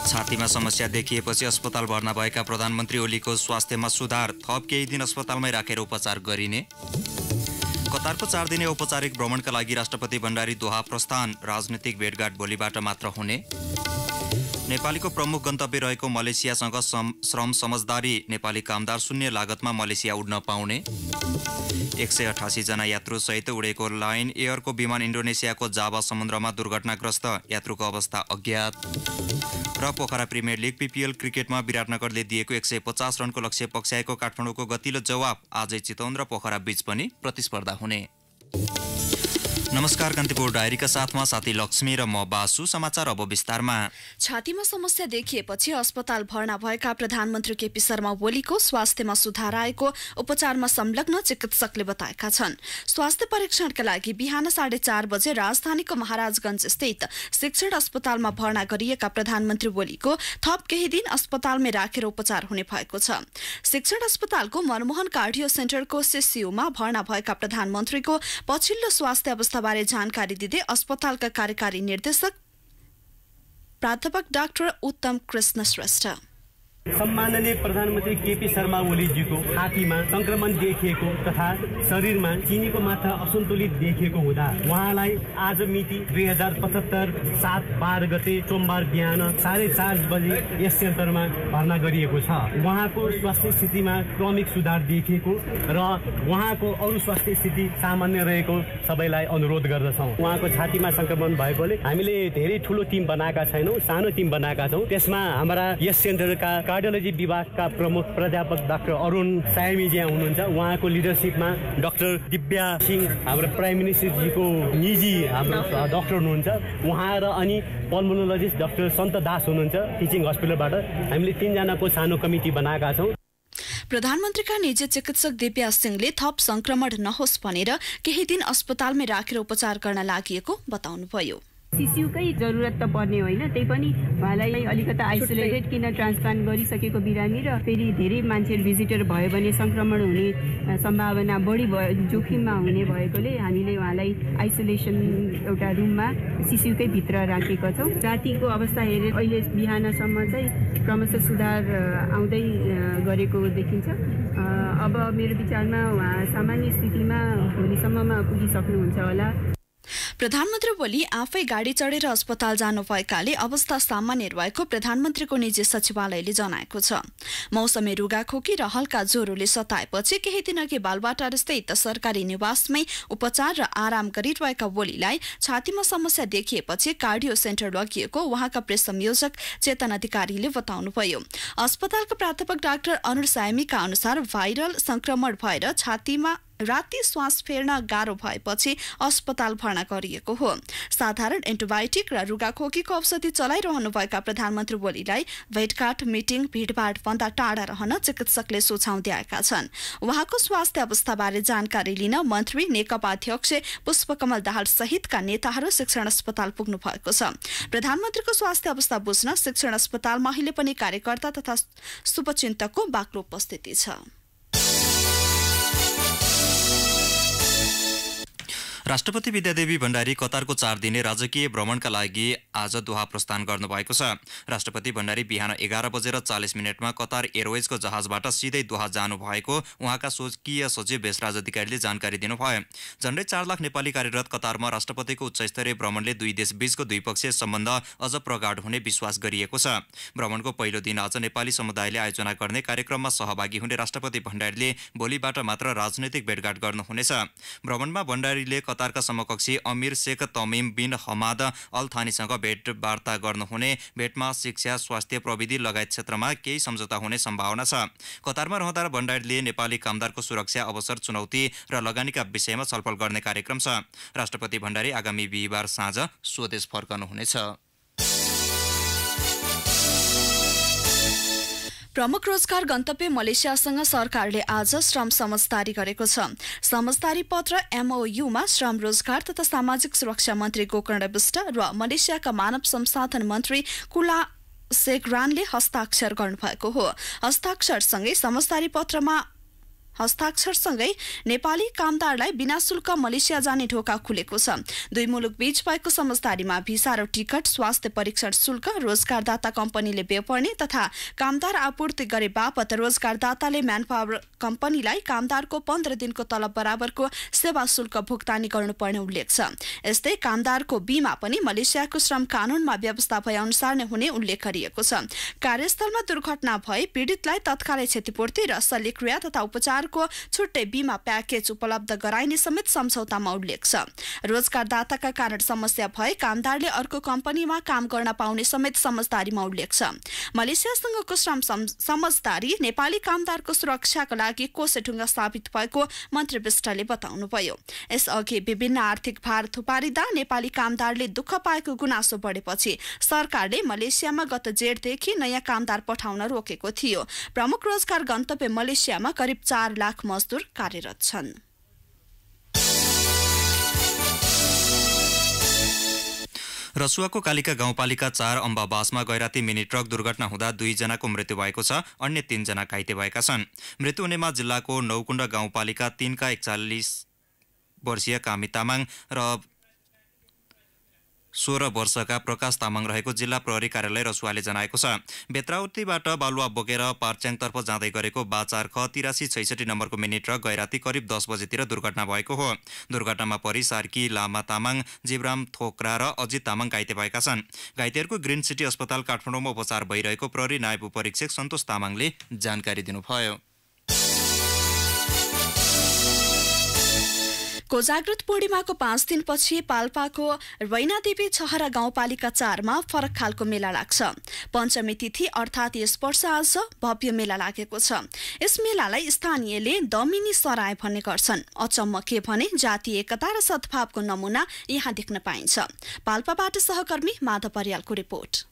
छातीमा समस्या देखिएपछि अस्पताल भर्ना भएका प्रधानमन्त्री ओलीको स्वास्थ्यमा सुधार, थप केही दिन अस्पतालमै राखेर उपचार गरिने। कतारको 4 दिने औपचारिक भ्रमणका लागि राष्ट्रपति भण्डारी दोहा प्रस्थान, राजनीतिक भेटघाट भोलिबाट मात्र हुने। नेपालीको प्रमुख गन्तव्य रहेको मलेसियासँग श्रम समझदारी, नेपाली कामदार शून्य लागतमा मलेसिया उड्न पाउने। 188 जना यात्रु सहित उडेको लाइन एयरको विमान इन्डोनेसियाको जाभा समुद्रमा दुर्घटनाग्रस्त, यात्रुको अवस्था अज्ञात। र पोखरा प्रिमियर लिग पिपिएल क्रिकेटमा विराटनगरले दिएको 150 रनको लक्ष्य पक्ष्याएको काठमाडौँको गतिलो जवाब, आजै चितवन र पोखरा बीच पनि प्रतिस्पर्धा हुने। नमस्कार, कान्तिपुर डायरीका साथमा साथी लक्ष्मी र म बासु। समाचार अब विस्तारमा। छातीमा समस्या देखिएपछि अस्पताल भर्ना भएका प्रधानमन्त्री केपी शर्मा ओलीको स्वास्थ्यमा सुधार आएको उपचारमा संलग्न चिकित्सकले बताएका छन्। स्वास्थ्य परीक्षणका लागि बिहान 4:30 बजे राजधानीको महाराजगञ्ज स्थित शिक्षण अस्पतालमा भर्ना गरिएका प्रधानमन्त्री ओलीको थप केही दिन अस्पतालमै राखेर उपचार हुने भएको छ। शिक्षण अस्पतालको मनमोहन कार्डियो सेन्टरको सीसीयूमा भर्ना भएका प्रधानमन्त्रीको पछिल्लो स्वास्थ्य अवस्था बारे जानकारी दिँदै अस्पतालका कार्यकारी निर्देशक प्राध्यापक डाक्टर उत्तम कृष्ण श्रेष्ठ, सम्माननीय प्रधानमन्त्री केपी शर्मा ओलीजीको छातीमा संक्रमण देखिएको तथा शरीरमा चिनीको मात्रा असन्तुलित देखिएको हुँदा उहाँलाई आज मिति 2075 7 12 गते सोमबार बिहान 4:30 बजे यस सेन्टरमा भर्ना गरिएको छ। उहाँको स्वास्थ्य स्थितिमा क्रमिक सुधार देखिएको र उहाँको अरू स्वास्थ्य स्थिति सामान्य रहेको सबैलाई अनुरोध गर्दछौँ। उहाँको छातीमा संक्रमण भएकोले हामीले धेरै ठुलो टिम बनाएका छैनौँ, सानो टिम बनाएका छौँ। त्यसमा हाम्रा यस सेन्टरका कार्डियोलोजी विभागका प्रमुख प्राध्यापक डाक्टर अरुण सायमीजी हुनुहुन्छ। उहाँको लिडरसिपमा डाक्टर दिव्या सिंह हाम्रो प्राइम मिनिस्टरजीको निजी हाम्रो डाक्टर हुनुहुन्छ, उहाँ र अनि पल्मोनोलोजिस्ट डाक्टर सन्त दास हुनुहुन्छ टिचिङ हस्पिटलबाट। हामीले 3 जनाको सानो कमिटी बनाएका छौँ। प्रधानमन्त्रीका निजी चिकित्सक दिव्या सिंहले थप संक्रमण नहोस् भनेर केही दिन अस्पतालमै राखेर उपचार गर्न लागि बताउनुभयो। सीसीयूकै जरुरत त पर्ने होइन, त्यही पनि उहाँलाई अलिकता आइसोलेटेड किन ट्रान्सप्लान्ट गरिसकेको बिरामी र फेरि धेरै मान्छेहरू भिजिटर भयो भने संक्रमण हुने सम्भावना बढी जोखिममा हुने भएकोले हामीले उहाँलाई आइसोलेसन एउटा रुममा सीसीयूकै भित्र राखेका छौँ। रातिको अवस्था हेरेर अहिले बिहानसम्म चाहिँ क्रमशः सुधार आउँदै गरेको देखिन्छ। अब मेरो विचारमा उहाँ सामान्य स्थितिमा भोलिसम्ममा पुगिसक्नुहुन्छ होला। प्रधानमन्त्री ओली आफै गाडी चढेर अस्पताल जानुभएकाले अवस्था सामान्य रहेको प्रधानमन्त्रीको निजी सचिवालयले जनाएको छ। मौसमी रुगाखोकी र हल्का ज्वरोले सताएपछि केही दिनअघि बालबाटार स्थित सरकारी निवासमै उपचार र आराम गरिरहेका ओलीलाई छातीमा समस्या देखिएपछि कार्डियो सेन्टर लगिएको उहाँका प्रेस संयोजक चेतन अधिकारीले बताउनुभयो। अस्पतालका प्राध्यापक डाक्टर अनुर सायमीका अनुसार भाइरल संक्रमण भएर छातीमा राति श्वास फेर्न गाह्रो भएपछि अस्पताल भर्ना गरिएको हो। साधारण एन्टिबायोटिक र रुगाखोकीको औषधि चलाइरहनुभएका प्रधानमन्त्री ओलीलाई भेटघाट, मिटिङ, भिडभाड भन्दा टाढा रहन चिकित्सकले सुझाउ दिएका छन्। उहाँको स्वास्थ्य अवस्थाबारे जानकारी लिन मन्त्री, नेकपा अध्यक्ष पुष्पकमल दाहाल सहितका नेताहरू शिक्षण अस्पताल पुग्नु भएको छ। प्रधानमन्त्रीको स्वास्थ्य अवस्था बुझ्न शिक्षण अस्पतालमा अहिले पनि कार्यकर्ता तथा शुभचिन्तकको बाक्लो उपस्थिति छ। राष्ट्रपति विद्यादेवी भण्डारी कतारको 4 दिने राजकीय भ्रमणका लागि आज दोहा प्रस्थान गर्नुभएको छ। राष्ट्रपति भण्डारी बिहान 11:40 कतार एयरवेजको जहाजबाट सिधै दोहा जानुभएको उहाँका स्वकीय सचिव भेषराज अधिकारीले जानकारी दिनुभयो। झण्डै 4 लाख नेपाली कार्यरत कतारमा राष्ट्रपतिको उच्चस्तरीय भ्रमणले दुई देश बीचको द्विपक्षीय सम्बन्ध अझ प्रगाढ हुने विश्वास गरिएको छ। भ्रमणको पहिलो दिन आज नेपाली समुदायले आयोजना गर्ने कार्यक्रममा सहभागी हुने राष्ट्रपति भण्डारीले भोलिबाट मात्र राजनैतिक भेटघाट गर्नुहुनेछ। भ्रमणमा भण्डारीले कतारका समकक्षी अमीर शेख तमिम बिन हमाद अल थानीसँग भेटवार्ता गर्नुहुने। भेटमा शिक्षा, स्वास्थ्य, प्रविधि लगायत क्षेत्रमा केही सम्झौता हुने सम्भावना छ। कतारमा रहँदा भण्डारीले नेपाली कामदारको सुरक्षा, अवसर, चुनौती र लगानीका विषयमा छलफल गर्ने कार्यक्रम छ। राष्ट्रपति भण्डारी आगामी बिहिबार साँझ स्वदेश फर्कनुहुनेछ। प्रमुख रोजगार गन्तव्य मलेसियासँग सरकारले आज श्रम समझदारी गरेको छ। समझदारी पत्र MOU-मा श्रम, रोजगार तथा सामाजिक सुरक्षा मन्त्री गोकर्ण विष्ट र मलेसियाका मानव संसाधन मन्त्री कुला सेग्रानले हस्ताक्षर गर्नुभएको हो। हस्ताक्षरसँगै समझदारी पत्रमा हस्ताक्षरसँगै नेपाली कामदारलाई बिना शुल्क मलेसिया जाने ढोका खुलेको छ। दुई मुलुक बीच भएको समझदारीमा भिसा र टिकट, स्वास्थ्य परीक्षण शुल्क, रोजगारदाता कम्पनीले बेपर्ने तथा कामदार आपूर्ति गरे बापत रोजगारदाताले म्यानपावर कम्पनीलाई कामदारको 15 दिनको तलब बराबरको सेवा शुल्क भुक्तानी गर्नुपर्ने उल्लेख छ। यस्तै कामदारको बीमा पनि मलेसियाको श्रम कानूनमा व्यवस्था भए अनुसार नै हुने उल्लेख गरिएको छ। कार्यस्थलमा दुर्घटना भए पीडितलाई तत्कालै क्षतिपूर्ति र शल्यक्रिया तथा उपचार को छुट्टै बीमा प्याकेज उपलब्ध गराइने समेत सम्झौतामा उल्लेख छ। रोजगारदाताका कारण समस्या भए कामदारले अर्को कम्पनीमा काम गर्न पाउने समेत समझदारीमा उल्लेख छ। मलेसियासँगको श्रम समझदारी नेपाली कामदारको सुरक्षाका लागि कोसेढुङ्गा साबित भएको मन्त्री विष्टले बताउनुभयो। यसअघि विभिन्न आर्थिक भार थुपारिँदा नेपाली कामदारले दुःख पाएको गुनासो बढेपछि सरकारले मलेसियामा गत जेठदेखि नयाँ कामदार पठाउन रोकेको थियो। प्रमुख रोजगार गन्तव्य मलेसियामा करिब 4 लाख मजदुर कार्यरत छन्। रसुवाको कालिका गाउँपालिका 4 अम्बाबासमा गैराती मिनी ट्रक दुर्घटना हुँदा 2 जनाको मृत्यु भएको छ। अन्य 3 जना घाइते भएका छन्। मृत्यु हुनेमा जिल्लाको नौकुण्ड गाउँपालिका 3 का 41 वर्षीय कामी तामाङ र 16 वर्षका प्रकाश तामाङ रहेको जिल्ला प्रहरी कार्यालय रसुवाले जनाएको छ। बेत्राउतीबाट बालुवा बोकेर पार्च्याङतर्फ जाँदै गरेको बाचार ख 8366 नम्बरको मिनी ट्रक गैराती करिब 10 बजेतिर दुर्घटना भएको हो। दुर्घटनामा परि सार्की लामा तामाङ, जीवराम थोक्रा र अजित तामाङ घाइते भएका छन्। घाइतेहरूको ग्रिन सिटी अस्पताल काठमाडौँमा उपचार भइरहेको प्रहरी नायब उपरीक्षक सन्तोष तामाङले जानकारी दिनुभयो। कोजाग्रत पूर्णिमाको 5 दिनपछि पाल्पाको रैनादेवी छहरा गाउँपालिका 4 मा फरक खालको मेला लाग्छ। पञ्चमी तिथि अर्थात् यस वर्ष आज भव्य मेला लागेको छ। यस मेलालाई स्थानीयले दमिनी सराय भन्ने गर्छन्। अचम्म के भने जातीय एकता र सद्भावको नमुना यहाँ देख्न पाइन्छ। पाल्पाबाट सहकर्मी माधव परियालको रिपोर्ट।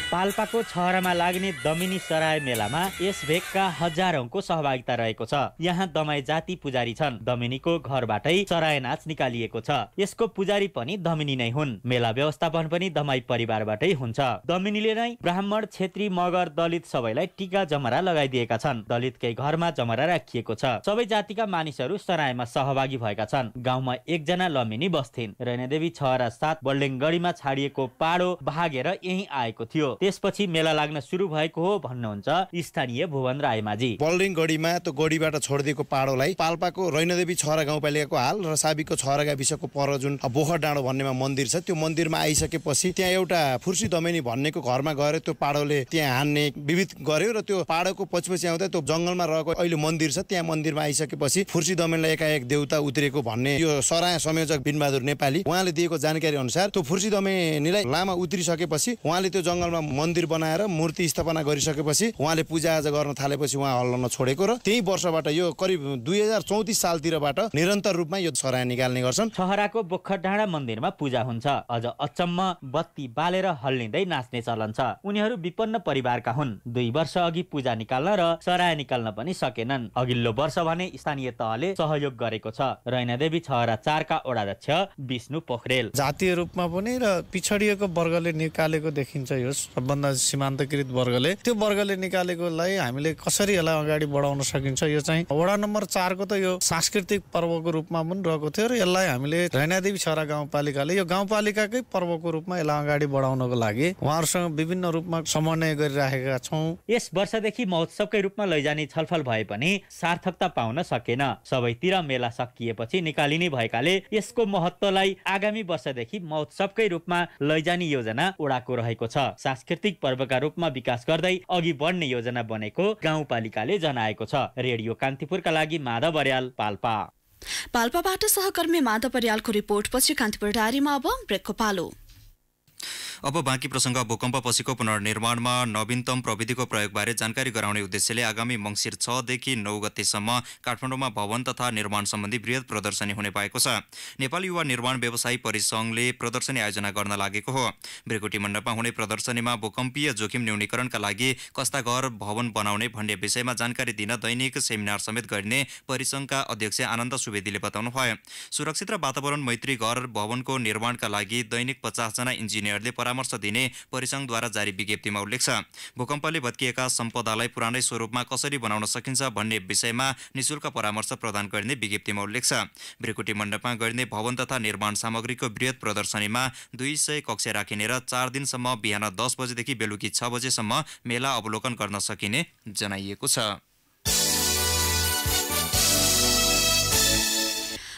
पाल्पाको छहरामा लाग्ने दमिनी सराय मेलामा यस भेगका हजारौंको सहभागिता रहेको छ। यहाँ दमाई जाति पुजारी छन्। दमिनीको घरबाटै सराय नाच निकालिएको छ। यसको पुजारी पनि दमिनी नै हुन्। मेला व्यवस्थापन पनि दमाई परिवारबाटै हुन्छ। दमिनीले नै ब्राह्मण, क्षेत्री, मगर, दलित सबैलाई टीका जमरा लगाइदिएका छन्। दलितकै घरमा जमरा राखिएको छ। सबै जातिका मानिसहरू सरायमा सहभागी भएका छन्। गाउँमा 1 जना लमिनी बस्थिन्। रैनादेवी छहरा 7 बल्डेङगढीमा छाडिएको पाडो भागेर यही आएको थियो। त्यसपछि मेला लाग्न सुरु भएको हो भन्नुहुन्छ स्थानीय भुवन रायमाझी। बल्डेङगढीमा त्यो गढीबाट छोडिदिएको पाडोलाई पाल्पाको रैनादेवी छहरा गाउँपालिकाको हाल र साबिकको छहरा गाविसको पर जुन बोखर डाँडो भन्नेमा मन्दिर छ, त्यो मन्दिरमा आइसकेपछि त्यहाँ एउटा फुर्सी दमेनी भन्नेको घरमा गएर त्यो पाडोले त्यहाँ हान्ने विविध गर्यो र त्यो पाडोको पछि आउँदा त्यो जंगलमा रहेको अहिले मन्दिर छ, त्यहाँ मन्दिरमा आइसकेपछि फुर्सी दमेनीलाई एकाएक देउता उत्रेको भन्ने यो सराय संयोजक बिनबहादुर नेपाली उहाँले दिएको जानकारी अनुसार त्यो फुर्सी दमेनीलाई लामा उत्रिसकेपछि उहाँले त्यो जंगलमा मन्दिर बनाएर मूर्ति स्थापना गरिसकेपछि उहाँले पूजाआजा गर्न थालेपछि उहाँ हल्लन छोडेको र त्यही वर्षबाट यो करिब 2034 सालतिरबाट निरन्तर रूपमा यो सराय निकाल्ने गर्छन्। छहराको बोखरडाँडा मन्दिरमा पूजा हुन्छ। अझ अचम्म बत्ती बालेर हल्लिँदै नाच्ने चलन छ। उनीहरू विपन्न परिवारका हुन्। 2 वर्ष अघि पूजा निकाल्न र सराय निकाल्न पनि सकेनन्। अघिल्लो वर्ष भने स्थानीय तहले सहयोग गरेको छ। रैनादेवी छहरा 4 का वडाध्यक्ष विष्णु पोखरेल। जातीय रूपमा पनि र पिछडिएको वर्गले निकालेको देखिन्छ। यो सबभन्दा सीमान्तकृत वर्गले त्यो वर्गले निकालेकोलाई हामीले कसरी यसलाई अगाडि बढाउन सकिन्छ, यो चाहिँ वडा नम्बर 4 को त यो सांस्कृतिक पर्वको रूपमा पनि रहेको थियो र यसलाई हामीले रैनादेवी छहरा गाउँपालिकाले यो गाउँपालिकाकै पर्वको रूपमा यसलाई अगाडि बढाउनको लागि उहाँहरूसँग विभिन्न रूपमा समन्वय गरिराखेका छौँ। यस वर्षदेखि महोत्सवकै रूपमा लैजाने छलफल भए पनि सार्थकता पाउन सकेन। सबैतिर मेला सकिएपछि निकालिने भएकाले यसको महत्त्वलाई आगामी वर्षदेखि महोत्सवकै रूपमा लैजाने योजना वडाको रहेको छ। सांस्कृतिक पर्वका रूपमा विकास गर्दै अघि बढ्ने योजना बनेको गाउँपालिकाले जनाएको छ। रेडियो कान्तिपुरका लागि माधव बर्याल, पाल्पा। पाल्पाबाट सहकर्मी माधव बर्यालको रिपोर्टपछि कान्तिपुर डायरीमा अब ब्रेकको पालो। अब बाँकी प्रसङ्ग। भूकम्पपछिको पुनर्निर्माणमा नवीनतम प्रविधिको प्रयोगबारे जानकारी गराउने उद्देश्यले आगामी मङ्सिर 6 देखि 9 गतेसम्म काठमाडौँमा भवन तथा निर्माण सम्बन्धी बृहत प्रदर्शनी हुने भएको छ। नेपाली युवा निर्माण व्यवसायी परिसङ्घले प्रदर्शनी आयोजना गर्न लागेको हो। ब्रिकुटी मण्डपमा हुने प्रदर्शनीमा भूकम्पीय जोखिम न्यूनीकरणका लागि कस्ता घर भवन बनाउने भन्ने विषयमा जानकारी दिन दैनिक सेमिनार समेत गर्ने परिसङ्घका अध्यक्ष आनन्द सुवेदीले बताउनुभयो। सुरक्षित र वातावरण मैत्री घर भवनको निर्माणका लागि दैनिक 50 जना इन्जिनियरले परामर्श परामर्श दिने परिसंघद्वारा जारी विज्ञप्तिमा उल्लेख छ। भूकम्पले भत्किएका सम्पदालाई पुरानै स्वरूपमा कसरी बनाउन सकिन्छ भन्ने विषयमा निशुल्क परामर्श प्रदान गर्ने विज्ञप्तिमा उल्लेख छ। भृकुटी मण्डपमा गरिने भवन तथा निर्माण सामग्रीको बृहत प्रदर्शनीमा 200 कक्ष राखिने र 4 दिनसम्म बिहान 10 बजेदेखि बेलुकी 6 बजेसम्म मेला अवलोकन गर्न सकिने जनाइएको छ।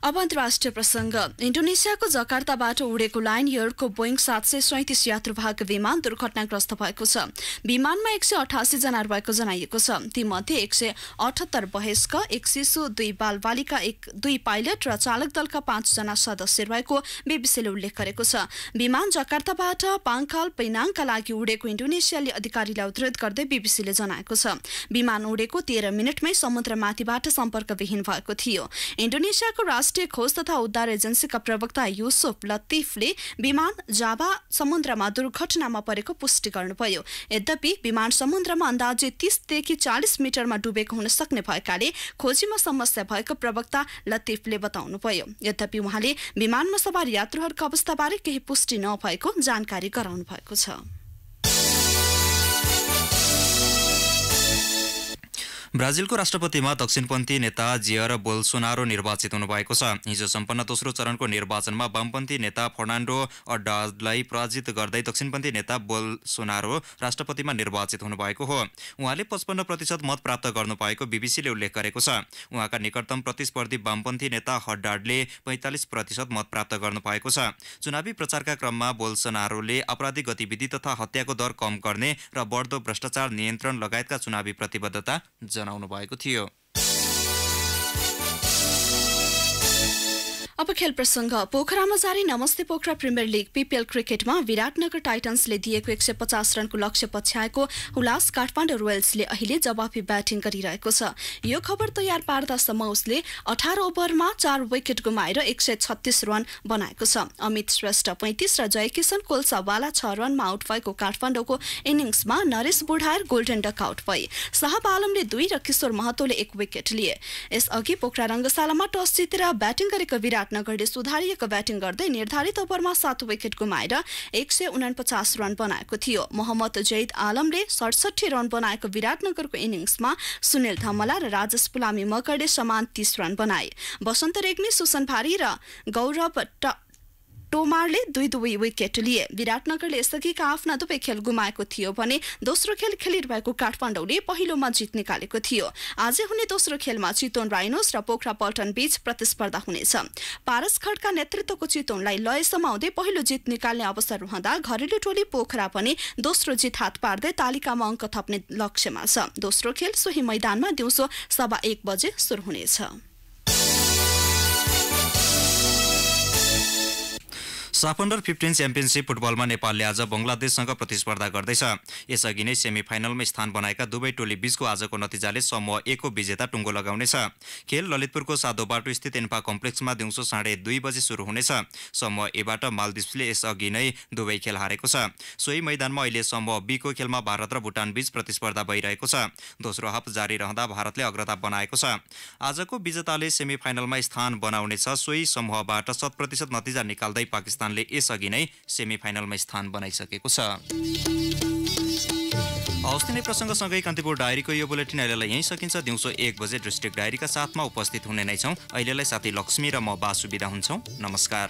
अब अन्तर्राष्ट्रिय प्रसङ्ग। इन्डोनेसियाको जकार्ताबाट उडेको लाइन एयरको बोइङ 737 यात्रुवाहक विमान दुर्घटनाग्रस्त भएको छ। विमानमा 188 जना रहेको जनाइएको छ। तीमध्ये 178 वयस्क, 1 शिशु, 2 बालबालिका, 2 पाइलट र चालक दलका 5 जना सदस्य रहेको बीबीसीले उल्लेख गरेको छ। विमान जकार्ताबाट पाङकाल पेनाङका लागि उडेको इन्डोनेसियाली अधिकारीलाई उद्धृत गर्दै बीबीसीले जनाएको छ। विमान उडेको 13 मिनटमै समुद्रमाथिबाट सम्पर्कविहीन भएको थियो। इन्डोनेसियाको राष्ट्रिय खोज तथा उद्धार एजेन्सीका प्रवक्ता युसुफ लतिफले विमान जाभा समुद्रमा दुर्घटनामा परेको पुष्टि गर्नुभयो। यद्यपि विमान समुद्रमा अन्दाजे 30 देखि 40 मिटरमा डुबेको हुन सक्ने भएकाले खोजीमा समस्या भएको प्रवक्ता लतिफले बताउनुभयो। यद्यपि उहाँले विमानमा सवार यात्रुहरूको अवस्थाबारे केही पुष्टि नभएको जानकारी गराउनु भएको छ। ब्राजिलको राष्ट्रपतिमा दक्षिणपन्थी नेता जियर बोल्सोनारो निर्वाचित हुनुभएको छ। हिजो सम्पन्न दोस्रो चरणको निर्वाचनमा वामपन्थी नेता फर्नान्डो अड्डालाई पराजित गर्दै दक्षिणपन्थी नेता बोल्सोनारो राष्ट्रपतिमा निर्वाचित हुनुभएको हो। उहाँले 55% मत प्राप्त गर्नुभएको बीबीसीले उल्लेख गरेको छ। उहाँका निकटतम प्रतिस्पर्धी वामपन्थी नेता हड्डाडले 45% मत प्राप्त गर्नुभएको छ। चुनावी प्रचारका क्रममा बोल्सोनारोले आपराधिक गतिविधि तथा हत्याको दर कम गर्ने र बढ्दो भ्रष्टाचार नियन्त्रण लगायतका चुनावी प्रतिबद्धता जनाउनु भएको थियो। अब खेल प्रसङ्ग। पोखरामा जारी नमस्ते पोखरा प्रिमियर लिग पीपीएल क्रिकेटमा विराटनगर टाइटन्सले दिएको 150 रनको लक्ष्य पछ्याएको हुलास काठमाडौँ रोयल्सले अहिले जवाफी ब्याटिङ गरिरहेको छ। यो खबर तयार पार्दासम्म उसले 18 ओभरमा 4 विकेट गुमाएर 136 रन बनाएको छ। अमित श्रेष्ठ 35 र जयकिशन कोलसावाला 6 रनमा आउट भएको काठमाडौँको इनिङ्समा नरेश बुढाएर गोल्डन डक आउट भए। साहब आलमले 2 र किशोर महतोले 1 विकेट लिए। यसअघि पोखरा रङ्गशालामा टस जितेर ब्याटिङ गरेको विराटनगरले सुधारिएको ब्याटिङ गर्दै निर्धारित ओभरमा 7 विकेट गुमाएर 149 रन बनाएको थियो। मोहम्मद जैद आलमले 67 रन बनाएको विराटनगरको इनिङ्समा सुनिल धमला र राजेश पुलामी मगरले समान 30 रन बनाए। बसन्त रेग्मी, सुसन भारी र गौरव टोमारले 2 विकेट लिए। विराटनगरले यसअघिका आफ्ना 2 खेल गुमाएको थियो भने दोस्रो खेल खेलिरहेको काठमाडौँले पहिलोमा जित निकालेको थियो। आज हुने दोस्रो खेलमा चितवन राइनोस र पोखरा पल्टन बीच प्रतिस्पर्धा हुनेछ। पारस खड्का नेतृत्वको चितवनलाई लय समाउँदै पहिलो जित निकाल्ने अवसर रहँदा घरेलु टोली पोखरा पनि दोस्रो जित हात पार्दै तालिकामा अङ्क थप्ने लक्ष्यमा छ। दोस्रो खेल सोही मैदानमा दिउँसो 1:15 बजे सुरु हुनेछ। साफ अन्डर 15 च्याम्पियनसिप फुटबलमा नेपालले आज बङ्गलादेशसँग प्रतिस्पर्धा गर्दैछ। यसअघि नै सेमी फाइनलमा स्थान बनाएका दुवै टोली बीचको आजको नतिजाले समूह ए को विजेता टुङ्गो लगाउनेछ। खेल ललितपुरको साधो बाटो स्थित एन्फा कम्प्लेक्समा दिउँसो 2:30 बजे सुरु हुनेछ। समूह एबाट मालदिप्सले यसअघि नै दुवै खेल हारेको छ। सोही मैदानमा अहिले समूह बी को खेलमा भारत र भुटान बीच प्रतिस्पर्धा भइरहेको छ। दोस्रो हाफ जारी रहँदा भारतले अग्रता बनाएको छ। आजको विजेताले सेमी फाइनलमा स्थान बनाउनेछ। सोही समूहबाट 100% नतिजा निकाल्दै पाकिस्तान यसअघि नै सेमी फाइनलमा स्थान बनाइसकेको छ। हवस् नै प्रसङ्गसँगै कान्तिपुर डायरीको यो बुलेटिन अहिलेलाई यहीँ सकिन्छ। दिउँसो 1 बजे डिस्ट्रिक्ट डायरीका साथमा उपस्थित हुने नै छौँ। अहिलेलाई साथी लक्ष्मी र म बासु बिदा हुन्छौँ। नमस्कार।